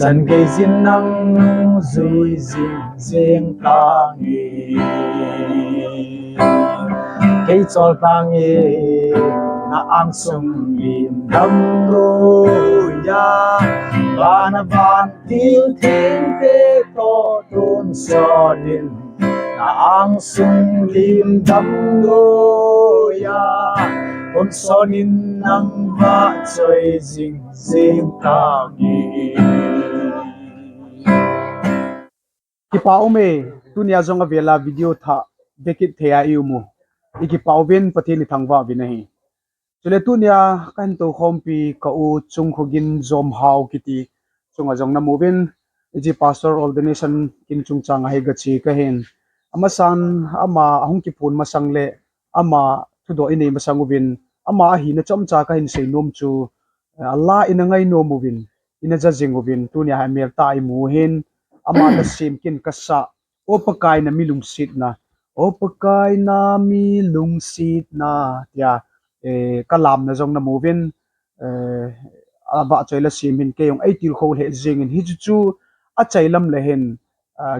chân cây diên năng nung duy dinh riêng ta nghỉ cây cho ta nghỉ na ang sung lim đâm đôi ya và na van tiêu thiên thế to tôn so din na ang sung lim đâm đôi ya tôn so din nang va chơi ding ding ta nghỉ Kipao me tunia zonga vela video tha dekit thea iumu ikipao ven pathini thangwa vinahi chule tunia kan to khompi ka u chung khogin zom hau kiti chunga jongna movin ji pastor ordination kin chung chang hai gachi ka hen ama san ama ahung ki phun masangle ama thudo ini masangubin ama hi na chom cha ka hin sei nom chu Allah inangai no movin ina jajingubin tunia ha mer ta i mu hen ama na sim kin kasa opakai na milung sit na opakai na milung sit na ya kalam na jong na movin aba choila sim hin ke yong ai tir kho he jing in hi chu a chailam le hen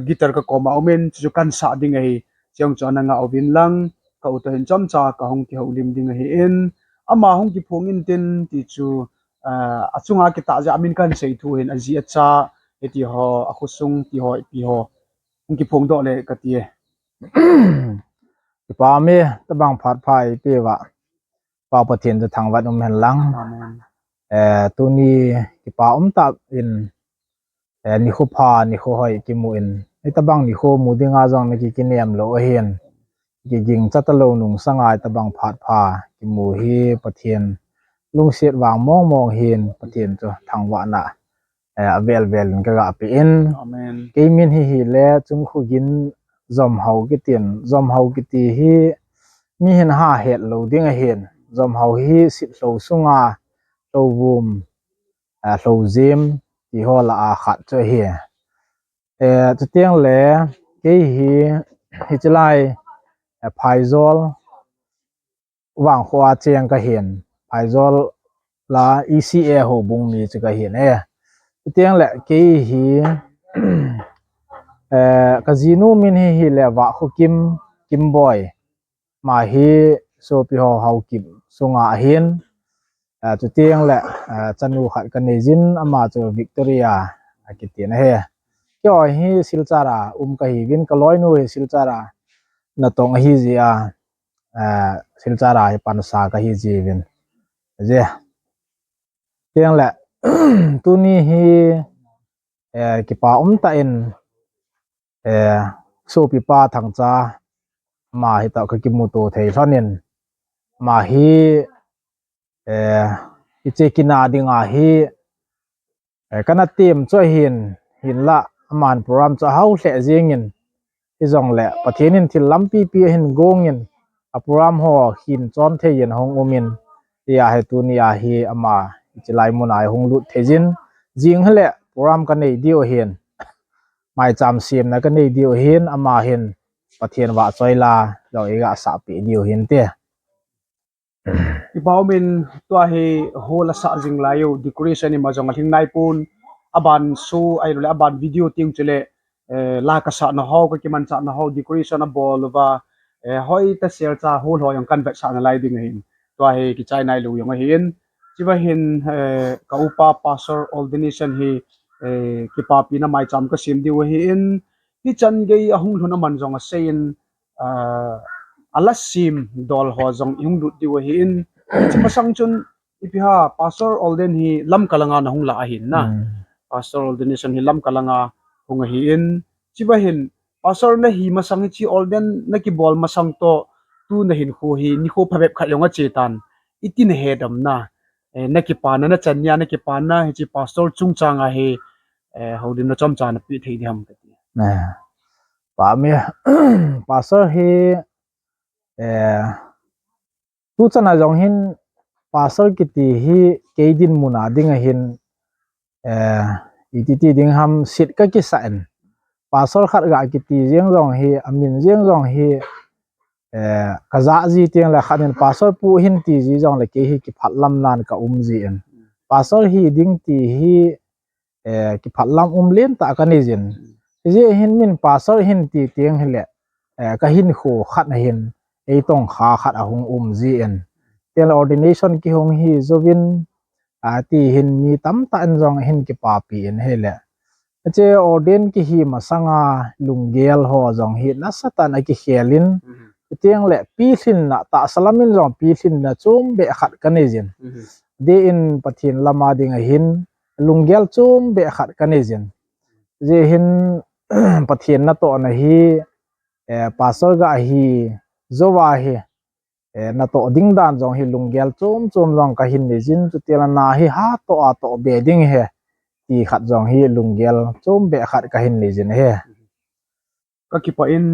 guitar ka koma omen chu kan sa ding ai chong chona nga ovin lang ka uta hin chom cha ka hong ki holim ding hi in ama hong ki phongin tin ti chu achunga ki ta ja amin kan sei thu hin aji acha eti ho akhusung ti ho pi ho ki phong do le ka ti pa me tabang phat phai pe wa pa pathianจะทางวัดhen lang amen tu ni ki pa ta in ni kho pha ni kho hoi ki mu in ai tabang ni kho mu dinga jong na ki kiniam lo hen ki ging chatalo nung sangai tabang phat pha ki mu hi pathian lung siat wang mong mong hen pathian cho thang wa na vel vel ka ga pe in amen ke min hi le chung khu gin zom hau ki tien zom hau ki ti hi mi hen ha het lo ding a hen zom hau hi sit lo sunga lo bum lo zim ti ho la a khat cho hi chu tiang le ke hi chlai phaizol wang khwa cheng ka hen phaizol la ECA ho bung mi chu ka hen chu tiang le ke hi kazino min hi le wa khu kim boy ma hi so pi ho hau kim sunga hin chu tiang le chanu khat kan nei jin ama chu Victoria akitin he kyo hi silchara ka hi win ka loi nu hi silchara na tong hi zia silchara hi pansa ka hi ji win je tiang le tu ni hi ki pa ta in so pi pa thang cha ma hi ta ka ki mu to thei thanin ma hi iche kina dinga hi kana tim cho hin la aman program cha hau hle jingin izong le pathinin thil lampi pi hin gongin a program ho hin chon thein hong umin ya he tu ni a hi ama chilai munai hong lut thejin jing hele program ka nei dio hin mai cham sim na ka nei dio hin ama hin pathian wa choila lo ega sa pi dio hin te ibaw min to he hola sa jing layo decoration ni majong aling naipun aban so ai le aban video ting chule la ka sa na ho ka ki man sa na ho decoration a bol wa hoi ta share cha hol ho yang kan ba sa na lai ding hin to he ki chai nai lu yang hin chiba hin ka upa pastor ordination hi ki pa pi na mai cham ka sim di wa hin ki chan gei ahung thuna man jong a sein alasim dol ho jong yung lut di wa hin chimasang chun ipiha pastor olden hi lam kalanga na hung la hin na pastor ordination hi lam kalanga hung hi in chiba hin pastor na hi masang chi olden na ki bol masang to tu na hin khu hi ni khu phabep khalonga chetan itin hedam na na ki pa na chanya na ki pa na hi chi pastor chung changa hi hodin na chom chan pi thei dham ka na pa me pastor hi tu chana jong hin pastor kiti hi keidin muna ding hin ititi ding ham sit ka ki saen pastor khat ga kiti jeng jong hi amin jeng jong hi kaza ji tiang la khanin pastor pu hin ti ji jong la ke hi ki phatlam nan ka ji en pastor hi ding ti hi ki phatlam len ta kan jin je hin min pastor hin ti tiang hele ka hin kho khat na hin ei tong kha khat a hung ji en tel ordination ki hong hi zovin ti hin mi tam ta an jong hin ki pa pi en hele che orden ki hi masanga lunggel ho jong hi na satan a ki khelin tiang le pi thin na ta salamin jong pi thin na chum be khat kan jin de in pathin lama ding a hin lunggel chum be khat kan jin je hin pathin na to na hi pastor ga hi zowa hi na to ding dan jong hi lunggel chum chum jong ka hin ni jin tu tela na hi ha to a to be ding he ti khat jong hi lunggel chum be khat ka hin ni jin he ka ki pa in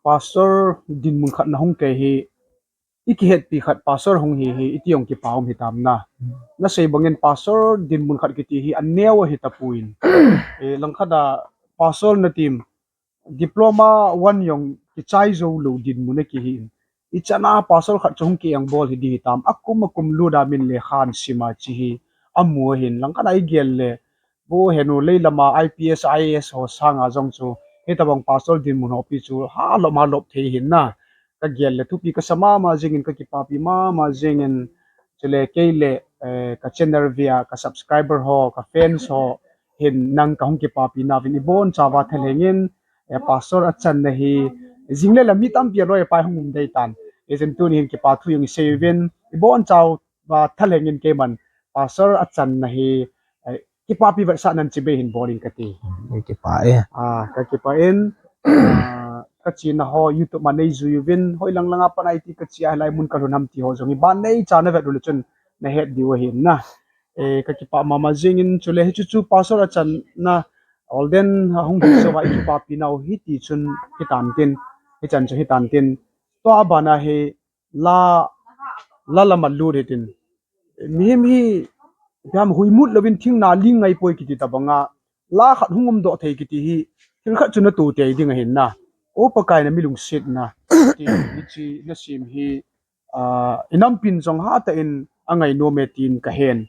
pastor din mun khat na hong ke hi iki het pi khat pastor hong hi itiong ki paum hi tam na sei bangin pastor din mun khat ki ti hi an newa hi tapuin lang khada pastor na team diploma 1 yong ki chai zo lo din mun ki hi ichana pastor khat chung ki ang bol hi di tam akum lu da min le khan sima chi hi amu hin lang khada I gel le bo henu le lama IPS IAS ho sanga jong chu hetabang pastor din mun opi chu ha lo ma lop the hin na ka gel le thupi ka sama ma jingin ka ki papi ma jingin chele keile ka channel via ka subscriber ho ka fans ho hin nang ka hong ki papi na vin ibon chawa thelengin pastor achan na hi jingle la mi tam pi roi pa hong dei tan ejen tu ni ki pa thu yung seven ibon chaw wa thelengin ke man pastor achan na hi ki papi va sa nan chibe hin boring kati ki pa ka ki pa in kachi na ho YouTube ma nei zu yuvin hoi lang langa pa nai ti kachi ai lai mun kalun ham ti ho zongi ban nei cha na ve dul chun na het di wa hin na ka ki pa mama jingin chule hi chu pastor achan na olden hong hi so wa ki pa pi nau hi ti chun hi tan tin hi chan chu hi tan tin to abana he la ma lu re tin mi yam hui mut lovin thing na ling ngai poi ki ti tabanga la khat hungum do thei ki ti hi thil khat chuna tu te ding hin na o pakai na milung sit na ti chi na sim hi inam pin jong ha ta in angai no me tin ka hen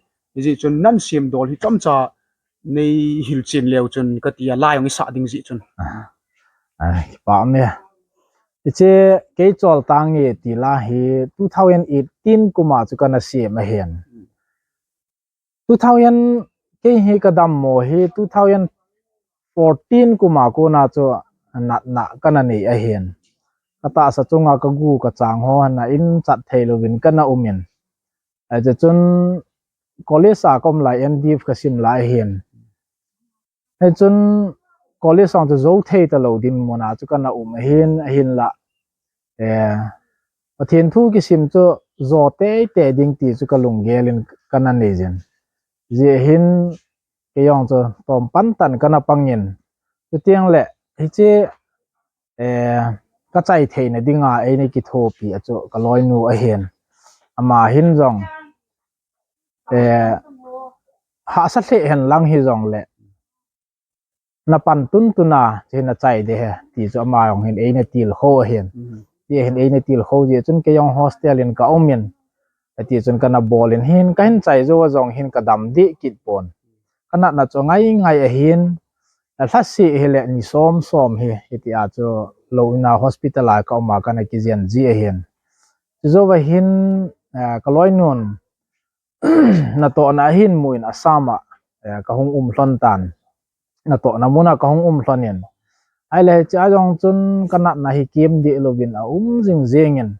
ji chun nan sim dol hi chom cha nei hil chin leo chun ka tia la yong sa ding ji chun ki pa me che ke chol tang ye ti la hi 2018 kuma chu kana se ma hen 2000 ke hi ka dam mo hi 2014 kuma ko na cho nat na kana nei a hen kata sa chunga ka gu ka chang ho na in chat theilovin kana umin a je chun college a kom lai mdf ka sim lai hen he chun college sang zo thei ta lo din mona chu kana hin la pathian thu ki sim chu zo te ding ti chu ka lung gelin kana nei jen je hin ke yong cho tom pan tan kana pangin tu tiang le hi che ka chai thei na dinga ei ne ki tho pi acho ka loi nu a hen ama hin jong ha sa the hen lang hi jong le na pan tun tuna che na chai de he ti cho ama yong hin ei ne til ho a hen ye hin ei ne til ho je chun ke yong hostel in ka omin ati chun kana bol in hin ka hin chai zo jong hin ka dam di kit pon kana na cho ngai a hin la thasi hele ni som he iti a cho lo ina hospital a ka ma kana ki jen ji a hin zo wa hin ka loi nun na to na hin muin asama ka hung hlon tan na to na muna ka hung hlonin ai le cha jong chun kana na hi kim di lovin a jing jengin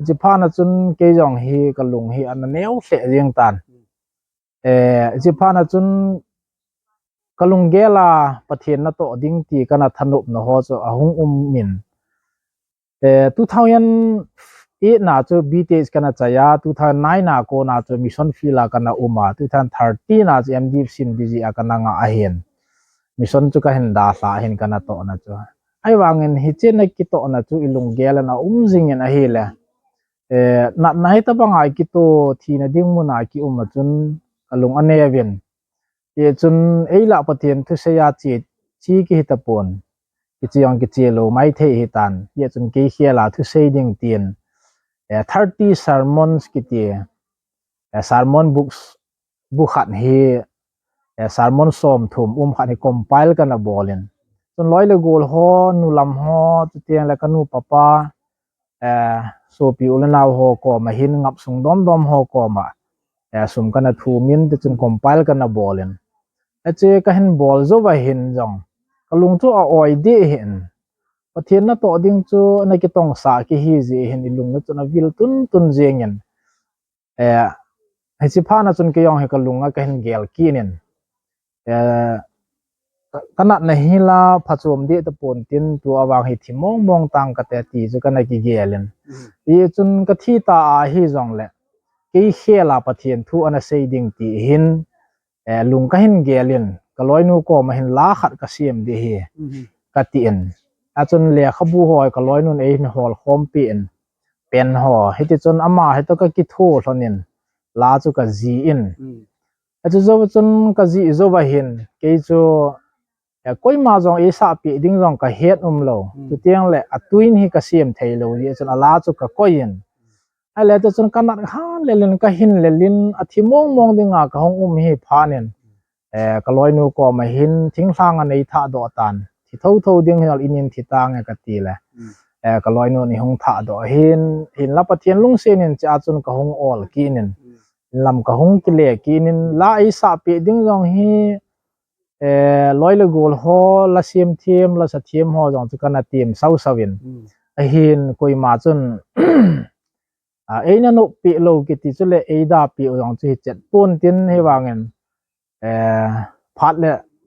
ji pha na chun ke jong hi ka lung hi an neu hle jeng tan ji pha na chun kalung gela pathian na to ding ti kana thanup na ho cho ahung min 2008 na cho bts kana chaya 2009 na ko na cho mission fila kana uma 2013 na cho mdf sim dg akana nga ahen mission chu ka hen da sa hen kana to na cho ai wangin hi che na ki to na chu ilung gela na jing en a hele na nai ta banga ki to thi na ding mu na ki chun kalung ane ven ye chun eila pathian thu se ya chi ki hitapon ki chiang ki chelo mai the hi tan ye chun ke hiala thu se ding tien 30 sermons ki ti sermon books bu khat hi sermon som thum khat hi compile kan a bolin chun loi le gol ho nu lam ho chu tiang le kanu papa so pi ulanaw ho ko ma hin ngap sung dom dom ho ko ma sum kana thu min te chun compile kan a bolin che ka hin bol zo wa hin jong kalung chu a oi de hin pathian na to ding chu na ki tong sa ki hi ji hin ilung na chuna vil tun tun jengin hai chi pha na chun ke yong he kalunga ka hin gel kinin kanat na hila phachom de ta pon tin tu awang hi thimong mong tang ka te ti chu kana ki gelin ti chun ka thi ta a hi jong le ke khela pathian thu ana sei ding ti hin lung ka hin gelin kaloi nu ko ma hin la khat ka siam de hi ka ti en a chun le khabu hoi kaloi nun e hin hol khom pi en pen ho hiti chun ama he to ka ki thu thlonin la chu ka ji in a chu zo chun ka ji zo wa hin ke chu koi ma jong e sa pi ding jong ka het lo tu tiang le atuin hi ka siam thei lo ni chun ala chu ka koin a le to chun kanat han le len ka hin le lin a thimong mong dinga ka hong hi phanen ka loi nu ko ma hin thing hlang an ei tha do tan thi tho tho ding hel inin thi tang ka ti le ka loi nu ni hong tha do hin la pathian lung sen in cha chun ka hong ol ki nin lam ka hong ki le ki nin la ei sa pi ding jong hi loi le gol ho la siam thiam la sa thiam ho jong chu kana tim sau sawin a hin koi ma chun eina no pi lo ki ti chule eida pi jong chu chet pon tin he wangen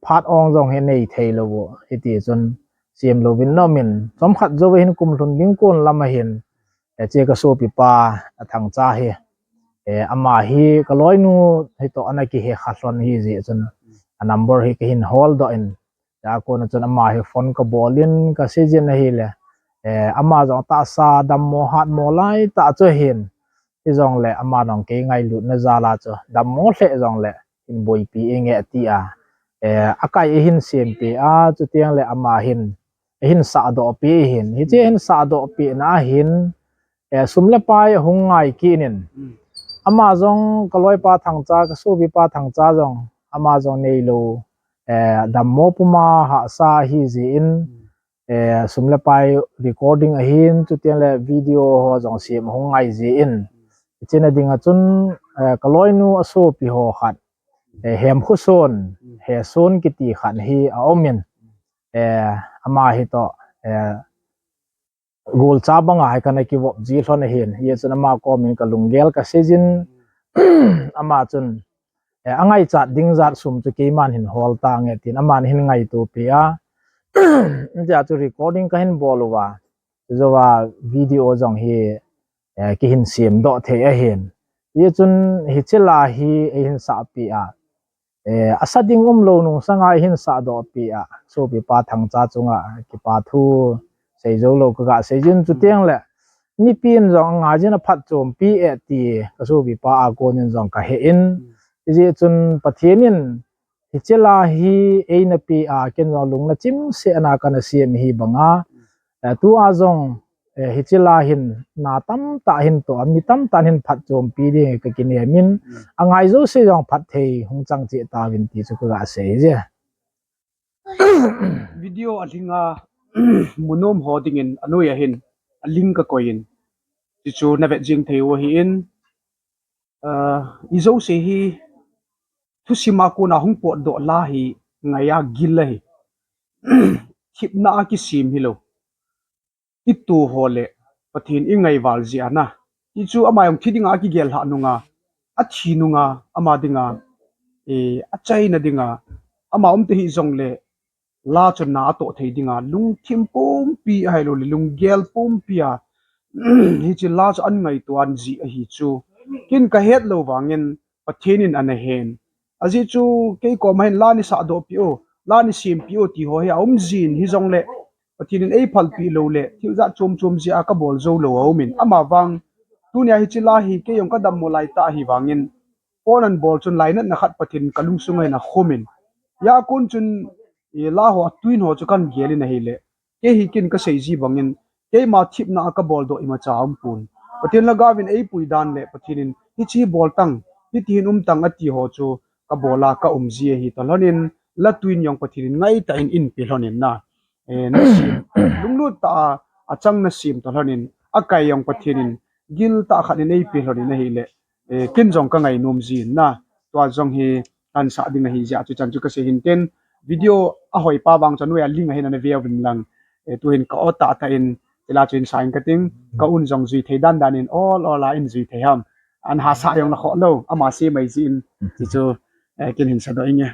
phat ong jong he nei thei lo bo iti chun siam lo win no min som khat zo hin kum thun ding kon lama hin che ka so pi pa thang cha he ama hi ka loi nu he to anaki he khaslon hi ji chun a number hi hin hold do in ya ko na chun ama hi phone ka bolin ka sejen na hi le ama jong ta sa dam mo hat mo lai ta cho hin ti jong le ama nong ke ngai lu na za la cho dam mo hle jong le in boi pi enge ti a akai hin sem pe a chu tiang le ama hin sa do pi hin hi che hin sa do pi na hin sumle pai hungai kinin ama jong kaloi pa thang cha ka so bi pa thang cha jong ama jong nei lo dam mo puma ha sa hi ji in sumle pai recording a hin chu tiang le video ho jong sim hungai ji in chena dinga chun kaloi nu aso pi ho khat hem khu son he son ki ti khan hi a omin ama hi to gol cha banga hai kana ki wo ji thon hin ye chun ama ko min ka lungel ka sejin ama chun angai chat ding zat sum chu ke man hin hol ta nge tin aman hin ngai tu pia ja chu recording ka hin bolwa zowa video jong hi ki hin sim do the a hin ye chun hi chela hi hin sa pia asading lo nung sanga hin sa do pia so pi pa thang cha chunga ki pa thu sei zo lo ka seijin chu tiang le ni pin jong nga jina phat chom pi e ti ka so pi pa a konin jong ka he in ji chun pathianin hi chela hi eina pi a ken jong lung na chim se ana kana siam hi banga tu a jong hi chela hin na tam ta hin to mi tam tan hin phat chom pi de ka kin he min angai zo se jong phat thei hung chang che ta win ti chu ka se je video alinga munom holding in anoya hin aling ka koin ti chu na vet jing thei wo hi in izo se hi thu sima ko na hung po do la hi ngaya gil hi khip na ki sim hi lo itu hole pathin i ngai wal ji ana ti chu amayong thidinga ki gel ha nunga a thinunga ama dinga a chaina dinga ama te hi jong le la chon na to thei dinga lung thim pum pi hai lo lung gel pum pia hi chi la ch an ngai to an ji hi chu kin ka het lo wangin pathinin an hen aji chu ke ko main la ni sa do pi o la ni sim pi o ti ho he om jin hi jong le pathinin ei phal pi lo le thil za chom chom ji a ka bol zo lo o min ama wang tunia hi chi la hi ke yong ka dam mo lai ta hi wangin pon an bol chun lai na khat pathin kalung sungai na khomin ya kun chun la ho twin ho chu kan geli na hi le ke hi kin ka sei ji bangin ke ma thip na ka bol do ima chaam pun patin la gawin ei pui dan le pathinin hi chi bol tang hi tin tang ati ho chu ka bola ka umji hi talonin la twin yong pathirin ngai ta in pilonin na na sim lunglut ta achang na sim talonin akai yong pathirin gil ta khanin ei pilonin hi le kin jong ka ngai num ji na to jong hi an sa ding hi ja chu chan chu ka se hin ten video a hoi pa bang chanu ya ling hi na via win lang tu hin ka ota ta in ila chin sain ka ting ka un jong zui theidan dan in all la in zui theham an ha sa yong na kho lo ama si mai ji in ti chu kin hin sa do inge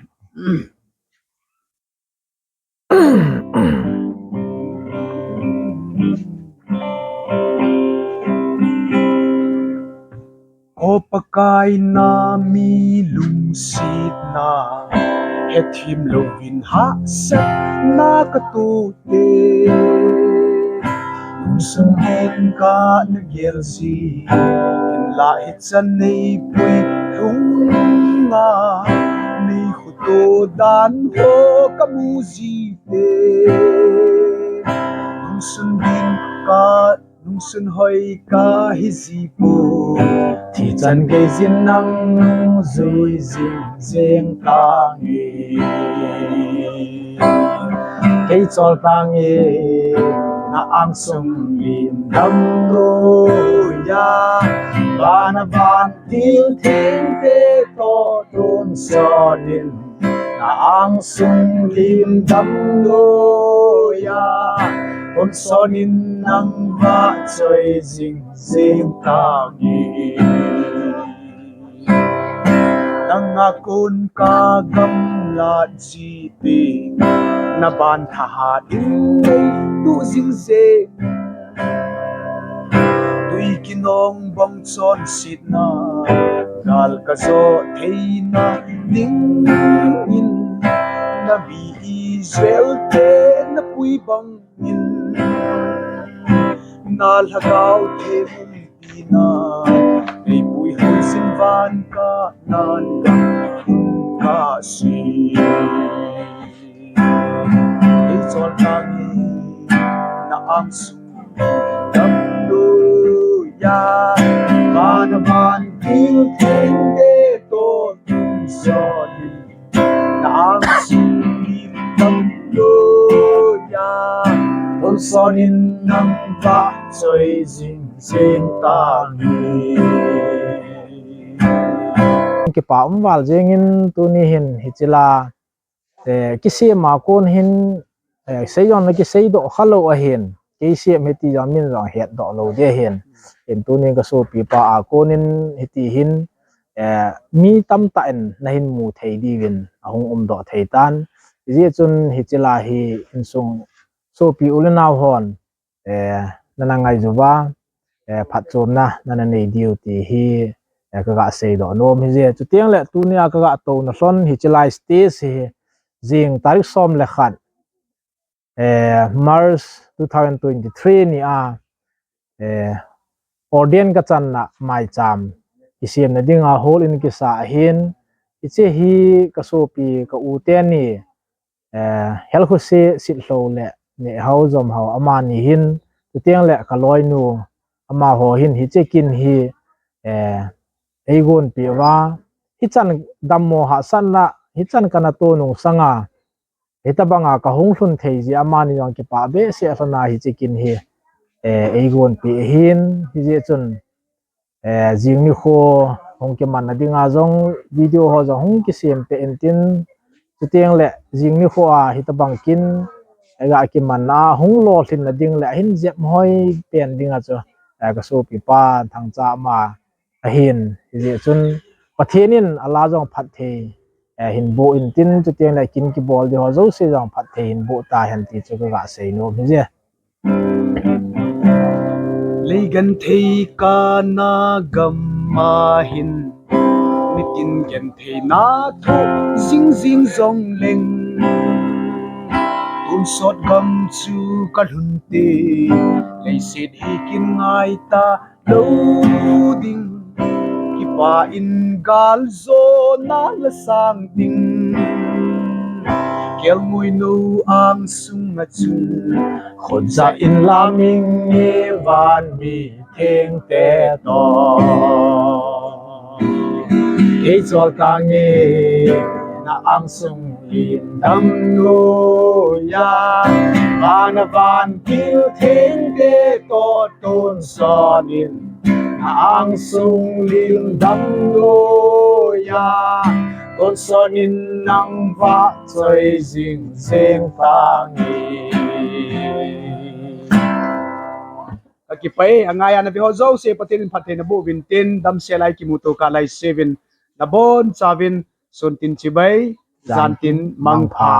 opakai na mi lung sit na hethim lovin ha sa na ka tu te lung sung hen ka na gel si in la it san nei pui lung nga nei khuto dan ho ka mu ji te lung sun bin ka lung sun hoi ka hi ji po thì chân cây diên nắng rồi dịu dàng ta nghe cây cho ta nghe na ang sung lim đâm đôi ya và na van tiêu thiên thế to tôn cho nên na ang sung lim đâm đôi ya ôn so nên nắng vã trời dịu dàng ta nghe nang akon ka gam la ji te na ban tha ha in nei tu jing se tui kinong bang chon sit na gal ka zo thei na ding in na bi Israel te na pui bang in na lagaw te mum pina ei pui hui sin van ka nan ka si ei chon tangi na ang su dam do ya van van til ten de to so na ang su dam do ya on sonin nam va choi jing jing ta ni ki pa wal jengin tu ni hin hichila ki se ma kon hin seyon ki sei do khalo a hin ke se meti jamin rang het do lo de hin in tu ni ka so pi pa a konin hiti hin mi tam ta en na hin mu thei di win ahung do thei tan ji chun hichila hi insung so pi ulena hon nana ngai zuwa phat chom na nana nei diu ti hi ka ga sei do nom hi je chu tiang le tu nia ka ga to na son hi chilai stage hi jing tarik som le khan March 2023 ni a orden ka chan na mai cham isem na dinga hol in ki sa hin iche hi ka so pi ka u te ni hel khu se sit lo le ne hau zom hau ama ni hin chu tiang le ka loi nu ama ho hin hi chekin hi eigon pi wa hichan dammo ha sanna hichan kana to nung sanga hitabanga ka honghlun thei ji amani yang ki pa be se asana hi chekin hi eigon pi hin hi je chun jingni kho hongke man dinga jong video ho jong hong ki sem pe entin chutiang le jingni kho a hitabang kin ega ki man na hong lo thin na ding le hin jep hoi pen dinga cho ka so pi pa thang cha ma hin ji chun pathianin ala jong phat the hin bo in tin chu tiang lai kin ki bol de ho zo se jong phat the hin bo ta han ti chu ga sei no mi je leigan thei ka na gam ma hin nitin gen thei na tho jing jing zong leng un sot gam chu ka lun te lei set hi kin ngai ta lo ding ki pa in gal zo na la sang ding kel mui no ang sung a chung khod za in laming nge van mi theng te to Ý cho ta nghe na ang sung lim đâm nô ya và na van kiêu thiên đê to tôn so nín na ang sung lim đâm nô ya tôn so nín nang va chơi dinh deng ta nghe Kipay angaya na biho zo si patin patin na bu vintin dam selai kimuto kalay 7 na bon savin suntin chibay zantin mangpa